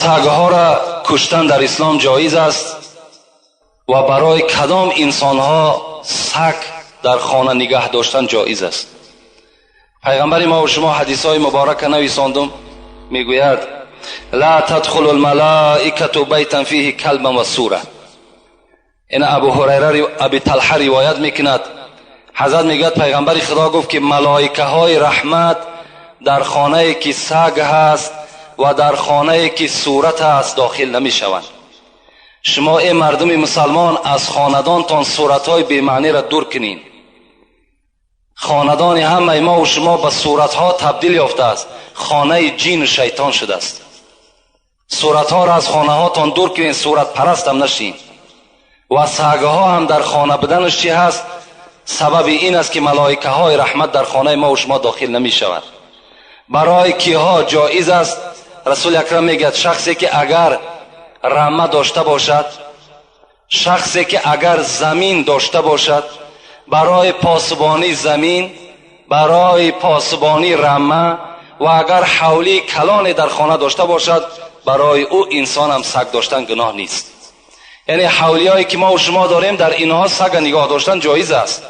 سگ‌ها را کشتن در اسلام جایز است و برای کدام انسان‌ها سگ در خانه نگه داشتن جایز است؟ پیغمبر ما و شما حدیث‌های مبارک نویساندم، میگوید لا تدخل الملائکة بیتا فیه کلب و سوره. این ابو هریره ابی طلحه روایت میکند. حضرت میگوید پیغمبر خدا گفت که ملائکه های رحمت در خانه که سگ هست و در خانه که صورت هست داخل نمیشوند. شما ای مردم مسلمان از خاندانتان صورتهای بی‌معنی را دور کنین. خاندان همه ما و شما به صورتها تبدیل یافته است، خانه جین و شیطان شده است. صورتها را از خانه هاتان دور کنین، صورت پرست هم نشین. و سگها هم در خانه بدنش چی هست؟ سبب این است که ملائکه های رحمت در خانه ما و شما داخل نمی شود. برای کیها جایز است؟ رسول اکرم میگه شخصی که اگر رمه داشته باشد، شخصی که اگر زمین داشته باشد، برای پاسبانی زمین، برای پاسبانی رمه و اگر حولی کلانی در خانه داشته باشد، برای او انسان هم سگ داشتن گناه نیست. یعنی حولی هایی که ما و شما داریم در اینها سگ نگاه داشتن جایز است،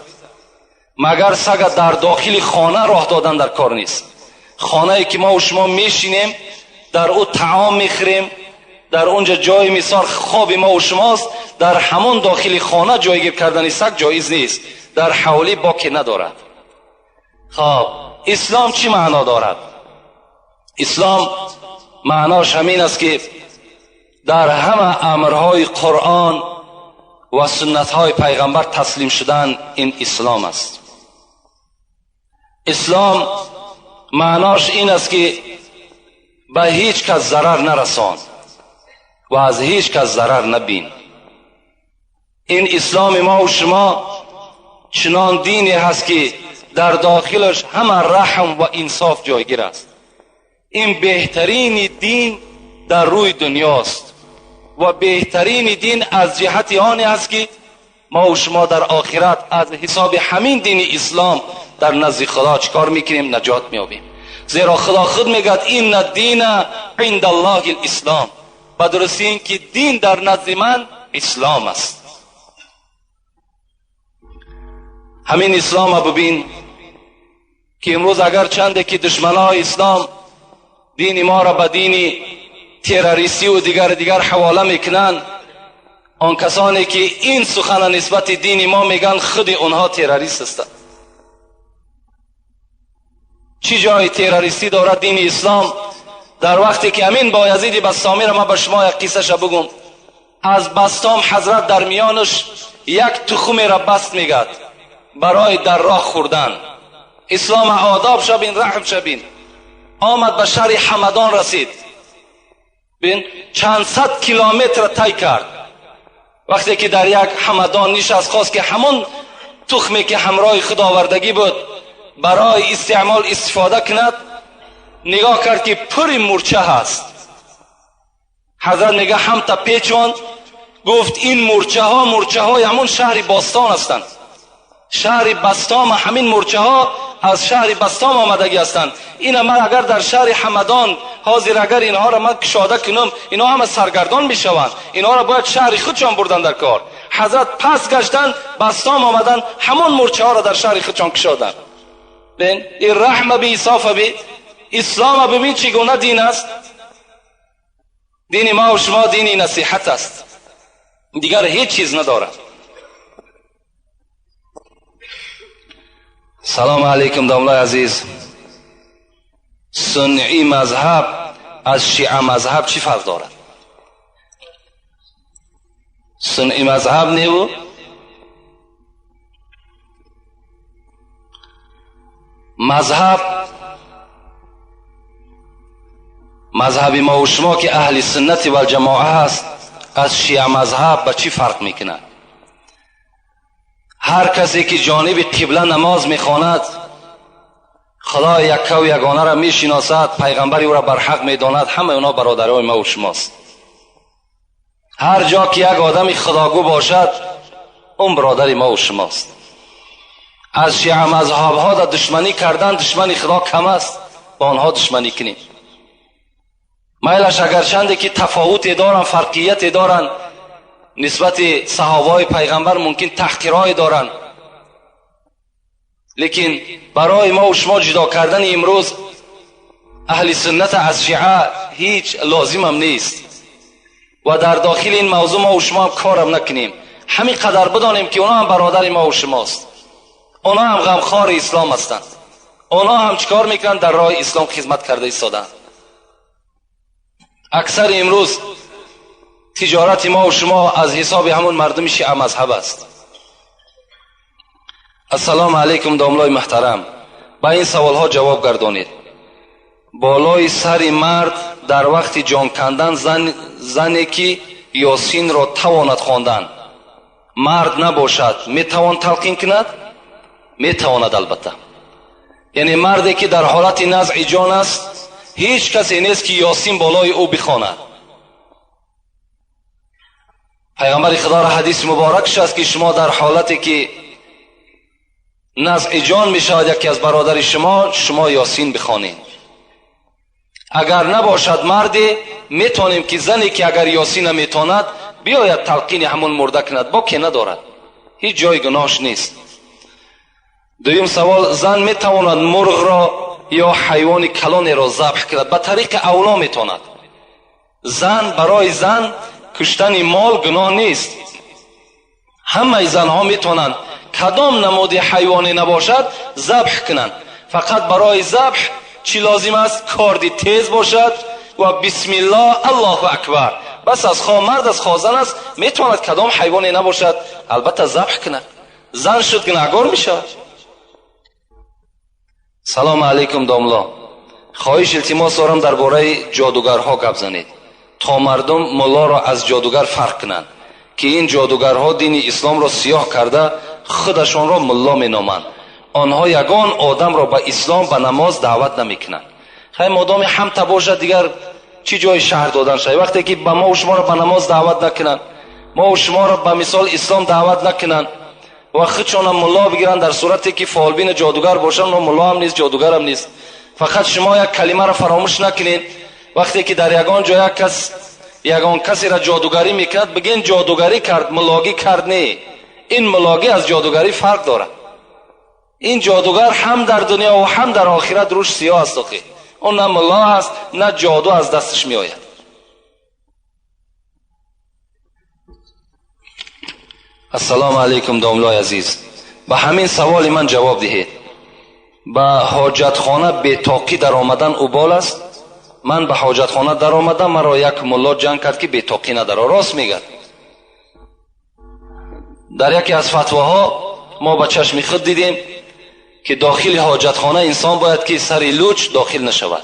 مگر سگ در داخل خانه راه دادن در کار نیست. خانه‌ای که ما و شما میشینیم در او طعام میخوریم، در اونجا جای مثال خواب ما و شماست، در همون داخل خانه جایگیر کردن سگ جایز نیست، در حولی باکی ندارد. خب اسلام چی معنا دارد؟ اسلام معناش همین است که در همه امرهای قرآن و سنتهای پیغمبر تسلیم شدن، این اسلام است. اسلام معناش این است که به هیچ کس ضرر نرسان و از هیچ کس ضرر نبین. این اسلام ما و شما چنان دینی هست که در داخلش همه رحم و انصاف جایگیر است. این بهترین دین در روی دنیاست و بهترین دین از جهت آنی است که ما و شما در آخرت از حساب همین دین اسلام در نزد خدا چکار میکنیم؟ نجات میابیم. زیرا خدا خود میگه این الدین عند الله الاسلام، به درستی این که دین در نزد من اسلام است. همین اسلام ببین که امروز اگر چنده که دشمنای اسلام دین ما را به دین تروریستی و دیگر حواله میکنن، آن کسانی که این سخن نسبت دین ما میگن خود اونها تروریست هستند. چی جای تروریستی دارد دین اسلام؟ در وقتی که امین بایزید بسطامی را ما به شما یک قصه شا بگم. از بسطام حضرت در میانش یک تخم را بست میگد برای در راه خوردن. اسلام آداب شبین، رحم شبین. آمد به شهر حمدان رسید، بین چند صد کیلومتر طی کرد. وقتی که در یک حمدان نشست، خواست که همون تخمی که همراه خداوردگی بود برای استعمال استفاده کند، نگاه کرد که پر مورچه هست. حضرت نگاه هم تا پیچوند، گفت این مورچه های همون شهر باستان هستند. شهر بستام، همین مورچه ها از شهر بستام آمدگی هستند. این من اگر در شهر حمدان حاضر اگر اینها را من کشاده کنم، اینها همه سرگردان میشوند، اینها را باید شهر خودشان بردن در کار. حضرت پس گشتن بستام آمدن، همون مورچه ها را در شهر خودشان کشادن. ببین این رحم بی انصاف بی اسلام ببین چگونه دین است. دین ما و شما دین نصیحت است، دیگر هیچ چیز ندارد. سلام علیکم داملای عزیز. سنی مذهب از شیعه مذهب چی فرق دارد؟ سنی مذهب نیو مذهب ما و شما که اهل سنت و الجماعه هست از شیعه مذهب به چی فرق میکنه؟ هر کسی که جانب قبله نماز میخواند خدا یکه و یگانه را میشناسد، پیغمبری او را بر حق میداند، همه اونا برادرای ما و شماست. هر جا که یک آدم خداگو باشد اون برادر ما و شماست. از شیعه مذهب ها در دشمنی کردن، دشمنی خدا کم است، با آنها دشمنی کنیم. میلش اگرچنده که تفاوتی دارن، فرقیتی دارن نسبت صحابه پیغمبر، ممکن تحقیرای دارن، لیکن برای ما و شما جدا کردن امروز اهل سنت از شیعه هیچ لازم هم نیست و در داخل این موضوع ما و شما هم کارم نکنیم. همین قدر بدانیم که اونا هم برادر ما و شماست، اونا هم غمخوار اسلام هستند، اونا هم چیکار میکنن؟ در راه اسلام خدمت کرده ایستادن. اکثر امروز تجارت ما و شما از حساب همون مردم شیعه مذهب است. السلام علیکم داملای محترم، با این سوال ها جواب گردانید. بالای سر مرد در وقت جان کندن زنی که یاسین را تواند خواندن مرد نباشد میتوان تلقین کند؟ میتواند البته. یعنی مردی که در حالت نزع جان است هیچ کسی نیست که یاسین بالای او بخواند. پیغمبر خدا را حدیث مبارکش است که شما در حالتی که نزع جان میشود یکی از برادر شما یاسین بخوانید. اگر نباشد مردی میتونیم که زنی که اگر یاسین میتواند بیاید تلقین همون مرده کند، با که ندارد، هیچ جای گناهش نیست. دویم سوال، زن میتواند مرغ را یا حیوان کلانی را ذبح کند؟ به طریق اولا میتواند. زن برای زن کشتن مال گناه نیست. همه زنها میتونند کدام نماد حیوانی نباشد ذبح کنند. فقط برای ذبح چی لازم است؟ کاردی تیز باشد و بسم الله الله اکبر. بس از خواه مرد از خواه زن است میتواند کدام حیوانی نباشد البته ذبح کند. زن شد گناهکار میشود. سلام علیکم داملا، خواهش التماس دارم درباره جادوگرها گپ زنید تا مردم ملا را از جادوگر فرق کنند که این جادوگرها دین اسلام را سیاه کرده خودشان را ملا مینامند. آنها یگان آدم را به اسلام به نماز دعوت نمیکنند. خیلی مادام هم باشد دیگر چی جای شهر دادن شد؟ وقتی که به ما و شما را به نماز دعوت نکنند، ما و شما را به مثال اسلام دعوت نکنند و خودشان هم ملا بگیرن، در صورتی که فالبین جادوگر باشن و ملا هم نیست جادوگر هم نیست. فقط شما یک کلمه را فراموش نکنید. وقتی که در یگان جای یگان کسی را جادوگری میکرد بگین جادوگری کرد، ملاگی کرد نه. این ملاگی از جادوگری فرق دارد. این جادوگر هم در دنیا و هم در آخرت روش سیاه است. اون نه ملا است نه جادو از دستش می آید. السلام علیکم داملای عزیز، به همین سوال من جواب دهید. به حاجتخانه بی‌طاقی در آمدن اوبال است؟ من به حاجتخانه در آمدم، مرا یک ملا جنگ کرد که بی‌طاقی نداره. راست میگه. در یکی از فتواها ما به چشم خود دیدیم که داخل حاجتخانه انسان باید که سر لوچ داخل نشود،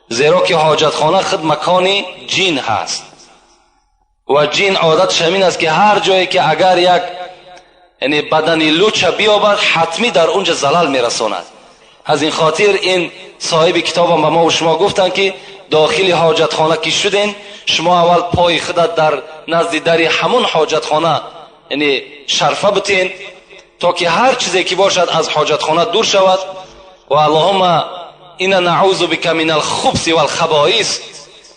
زیرا که حاجتخانه خود مکان جین هست و جین عادتش همین است که هر جایی که اگر یک یعنی بدن لوچ بیابد حتمی در اونجا زلال میرساند. از این خاطر این صاحب کتاب هم به ما و شما گفتن که داخل حاجتخانه که شدین شما اول پای خودت در نزد در همون حاجتخانه یعنی شرفه بتین تا که هر چیزی که باشد از حاجتخانه دور شود. و اللهم اینا نعوذ بک من الخبث والخبائث،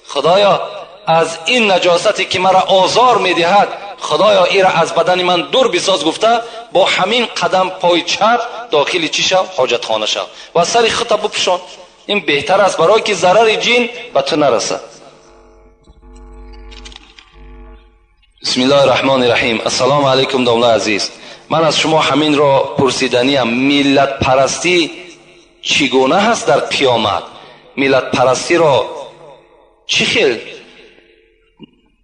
خدایا از این نجاستی که مرا آزار میدهد خدایا این را از بدن من دور بساز. گفته با همین قدم پای چپ داخل چی شو؟ حاجتخانه شو و سر خطا بپوشان. این بهتر است برای که ضرر جین به تو نرسه. بسم الله الرحمن الرحیم. السلام علیکم داملا عزیز، من از شما همین را پرسیدنیم. ملت پرستی چگونه هست در قیامت؟ ملت پرستی را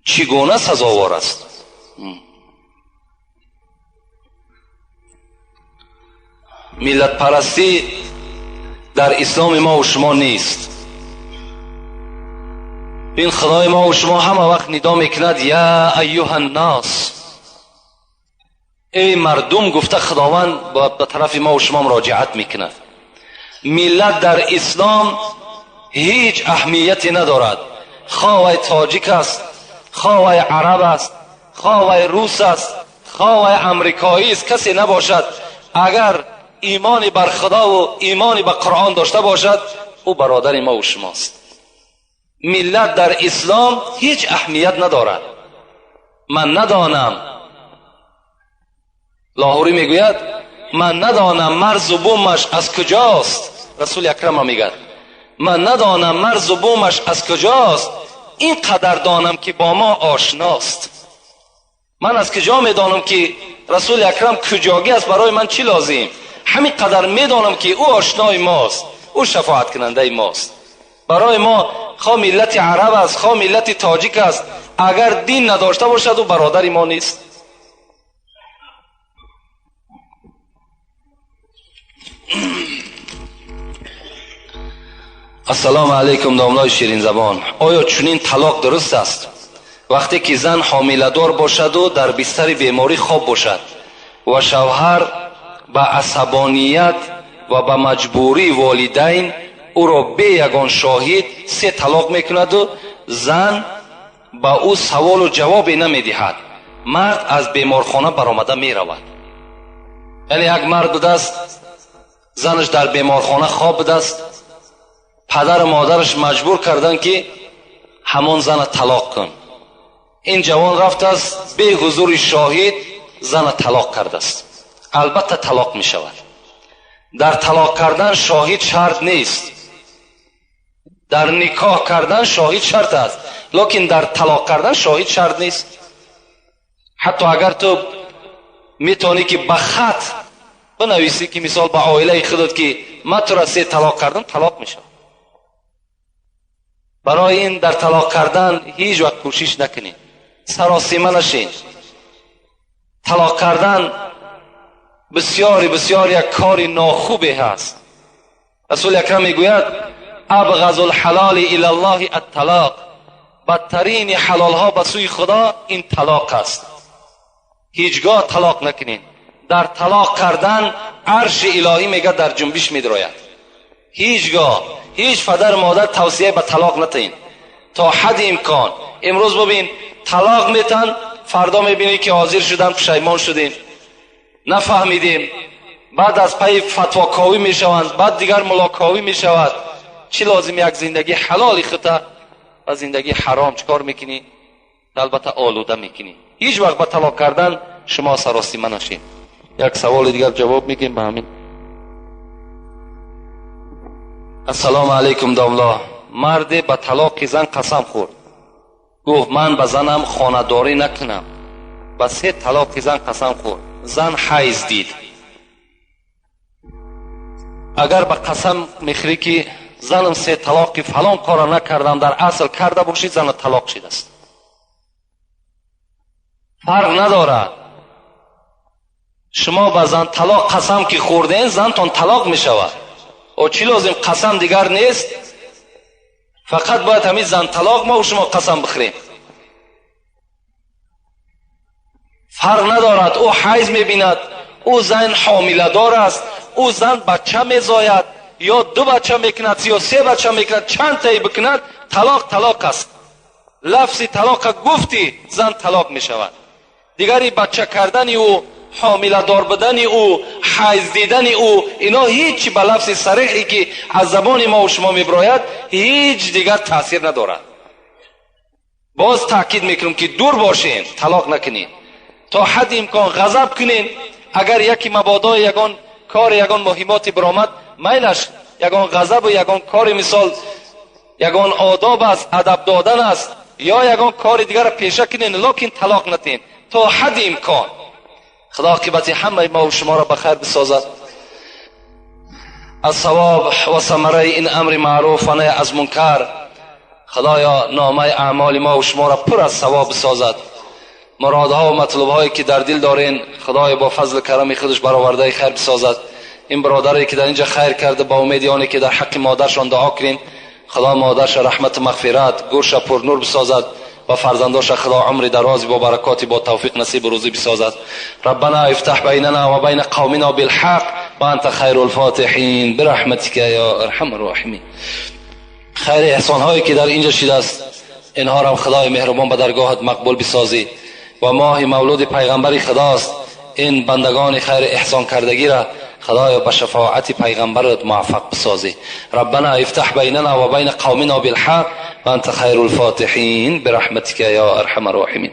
چگونه سزاوار است؟ ملت پرستی در اسلام ما و شما نیست. این خدای ما و شما همه وقت ندا میکند یا ایها الناس، ای مردم. گفته خداوند به طرف ما و شما مراجعت میکند. ملت در اسلام هیچ اهمیتی ندارد. خواه تاجیک است، خواه عرب است، خواه روس است، خواه امریکایی است، کسی نباشد اگر ایمانی بر خدا و ایمانی به قرآن داشته باشد او برادر ما و شماست. ملت در اسلام هیچ اهمیت ندارد. من ندانم، لاهوری میگوید من ندانم مرز و بومش از کجاست. رسول اکرم میگه من ندانم مرز و بومش از کجاست، این قدر دانم که با ما آشناست. من از کجا میدانم که رسول اکرم کجاگی است؟ برای من چی لازم؟ همین قدر میدانم که او آشنای ماست، او شفاعت کننده ماست. برای ما خواه ملت عرب است، خواه ملت تاجیک است، اگر دین نداشته باشد او برادر ما نیست. السلام علیکم داملای شیرین زبان. آیا چنین طلاق درست است؟ وقتی که زن حامله‌دار باشد و در بستر بیماری خواب باشد و شوهر به عصبانیت و به مجبوری والدین او را به یگان شاهد 3 طلاق میکند و زن با او سوال و جواب نمیدهد، مرد از بیمارخانه برآمده میرود. یعنی یک مرد بوده است، زنش در بیمارخانه خواب بوده است، پدر و مادرش مجبور کردن که همان زن طلاق کن. این جوان رفته است به حضور شاهد زن طلاق کرده است. البته طلاق می شود. در طلاق کردن شاهد شرط نیست، در نکاح کردن شاهد شرط است، لیکن در طلاق کردن شاهد شرط نیست. حتی اگر تو میتونی که به خط بنویسی که مثال به عائله خودت که من تو را 3 طلاق کردم، طلاق می شود. برای این در طلاق کردن هیچ وقت کوشش نکنید، سراسیمه نشین. طلاق کردن بسیار یک کار ناخوبی هست. رسول اکرم میگوید ابغض الحلال الی الله الطلاق، بدترین حلال ها به سوی خدا این طلاق است. هیچگاه طلاق نکنید. در طلاق کردن عرش الهی میگه در جنبش میدراید. هیچگاه هیچ پدر مادر توصیه به طلاق نتین تا حد امکان. امروز ببین طلاق میتن، فردا میبینی که حاضر شدن پشیمان شدیم، نفهمیدیم، بعد از پی فتواکاوی میشوند، بعد دیگر ملاکاوی میشود. چی لازم؟ یک زندگی حلال خطا و زندگی حرام چکار میکنی؟ البته آلوده میکنی. هیچ وقت به طلاق کردن شما سراسیمه نشین. یک سوال دیگر جواب میگیم به همین. السلام علیکم داملا. مرد به طلاق زن قسم خورد، گفت من به زنم خانه‌داری نکنم. به 3 طلاق زن قسم خورد، زن حیض دید. اگر به قسم میخوری که زنم 3 طلاق فلان کار نکردم، در اصل کرده باشی، زن طلاق شده است. فرق ندارد. شما به زن طلاق قسم که خوردین، زنتون طلاق میشود. او چی لازم؟ قسم دیگر نیست، فقط باید همین زن طلاق ما و شما قسم بخوریم. فرق ندارد. او حیض میبیند، او زن حامله دار است، او زن بچه میزاید، یا 2 بچه میکند یا 3 بچه میکند، چند تایی بکند، طلاق است. لفظ طلاق گفتی زن طلاق میشود. دیگری بچه کردن او، حامله دار بدن او، حیض دیدن او، اینا هیچ به لفظ صریحی که از زبان ما و شما میبراید هیچ دیگر تاثیر ندارد. باز تاکید میکنم که دور باشین، طلاق نکنین. تا حد امکان غضب کنین. اگر یکی مبادا یگان کار یگان مهماتی برآمد، میلش یگان غضب و یگان کار مثال یگان آداب است، ادب دادن است، یا یگان کار دیگر پیشه کنین، لیکن طلاق نتین تا حد امکان. خدا عاقبت همه ما و شما را بخیر بسازد. از ثواب و ثمره این امر معروف و نهی از منکر خدایا نامه اعمال ما و شما را پر از ثواب بسازد. مرادها و مطلوبهایی که در دل دارین خدای با فضل کرم خودش برآورده خیر بسازد. این برادری که در اینجا خیر کرده با امید آنی که در حق مادرشان دعا کنین، خدا مادرش رحمت مغفرت گورش پر نور بسازد و فرزنداش خدا عمر درازی با برکاتی با توفیق نصیب روزی بسازد. ربنا افتح بیننا و بین قومنا بالحق و انت خیر الفاتحین برحمتک یا ارحم الراحمین. خیر احسان هایی که در اینجا شده است اینها را خدای مهربان به درگاهت مقبول بسازی و ماه مولود پیغمبر خداست. این بندگان خیر احسان کردگی را خدایا به شفاعت پیغمبرت موفق بسازی. ربنا افتح بیننا و بین قومنا بالحق و انت خیر الفاتحین برحمتک یا ارحم الراحمین.